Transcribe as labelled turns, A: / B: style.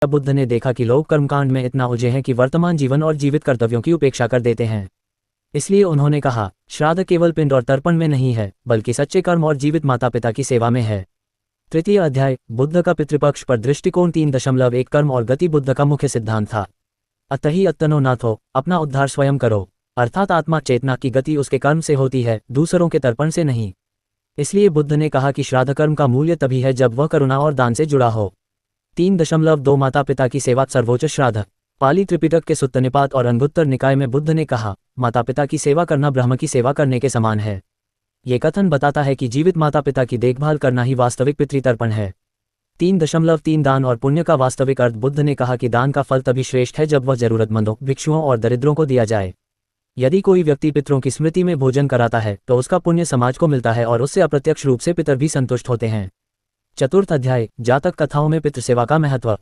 A: तब बुद्ध ने देखा कि लोग कर्मकांड में इतना उलझे हैं कि वर्तमान जीवन और जीवित कर्तव्यों की उपेक्षा कर देते हैं। इसलिए उन्होंने कहा, श्राद्ध केवल पिंड और तर्पण में नहीं है, बल्कि सच्चे कर्म और जीवित माता पिता की सेवा में है। तृतीय अध्याय, बुद्ध का पितृपक्ष पर दृष्टिकोण 3.1 कर्म और गति बुद्ध का मुख्य सिद्धांत था। अतहि अत्तनो नाथो, अपना उद्धार स्वयं करो, अर्थात आत्मा चेतना की गति उसके कर्म से होती है, दूसरों के तर्पण से नहीं। इसलिए बुद्ध ने कहा कि श्राद्ध कर्म का मूल्य तभी है जब वह करुणा और दान से जुड़ा हो। 3.2 माता पिता की सेवा सर्वोच्च श्राद्ध। पाली त्रिपिटक के सुत्त निपात और अंगुत्तर निकाय में बुद्ध ने कहा, माता पिता की सेवा करना ब्रह्म की सेवा करने के समान है। ये कथन बताता है कि जीवित माता पिता की देखभाल करना ही वास्तविक पितृतर्पण है। 3.3 दान और पुण्य का वास्तविक अर्थ। बुद्ध ने कहा कि दान का फल तभी श्रेष्ठ है जब वह जरूरतमंदों, भिक्षुओं और दरिद्रों को दिया जाए। यदि कोई व्यक्ति पितरों की स्मृति में भोजन कराता है तो उसका पुण्य समाज को मिलता है और उससे अप्रत्यक्ष रूप से पितर भी संतुष्ट होते हैं। चतुर्थ अध्याय, जातक कथाओं में पितृसेवा का महत्व।